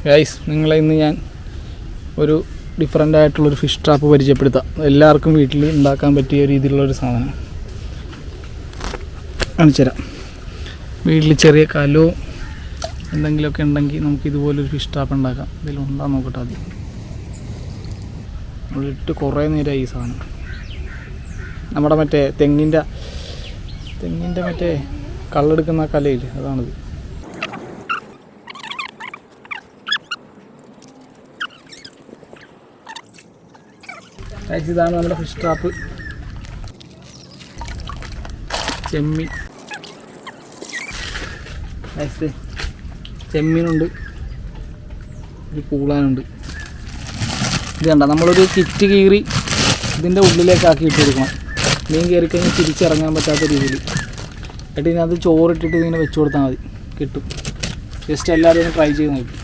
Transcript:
Guys, നിങ്ങളെ ഇന്ന് ഞാൻ ഒരു ഡിഫറൻ്റ് ആയിട്ടുള്ളൊരു ഫിഷ് ട്രാപ്പ് പരിചയപ്പെടുത്താം. എല്ലാവർക്കും വീട്ടിൽ ഉണ്ടാക്കാൻ പറ്റിയ രീതിയിലുള്ളൊരു സാധനം കാണിച്ചു തരാം. വീട്ടിൽ ചെറിയ കലോ എന്തെങ്കിലുമൊക്കെ ഉണ്ടെങ്കിൽ നമുക്ക് ഇതുപോലൊരു ഫിഷ് ട്രാപ്പ് ഉണ്ടാക്കാം. ഇതിലുണ്ടാകാൻ നോക്കട്ടെ. ആദ്യം നമ്മളിട്ട് കുറേ നേരമായി ഈ സാധനം. നമ്മുടെ മറ്റേ തെങ്ങിൻ്റെ മറ്റേ കള്ളെടുക്കുന്ന കലയില്ലേ, അതാണിത്. ഇതാണ് നമ്മുടെ ഫിഷ് ട്രാപ്പ്. ചെമ്മീനുണ്ട്, ഒരു പൂളാനുണ്ട്. ഇത് കണ്ട, നമ്മളൊരു കിറ്റ് കീറി ഇതിൻ്റെ ഉള്ളിലേക്കാക്കി ഇട്ട് കൊടുക്കണം. മീൻ കയറി കഴിഞ്ഞാൽ തിരിച്ചിറങ്ങാൻ പറ്റാത്ത രീതിയിൽ. എന്നിട്ട് ഇതിനകത്ത് ചോറിട്ടിട്ട് ഇങ്ങനെ വെച്ച് കൊടുത്താൽ മതി, കിട്ടും. ജസ്റ്റ് എല്ലാവരും ഒന്ന് ട്രൈ ചെയ്ത് നോക്കി.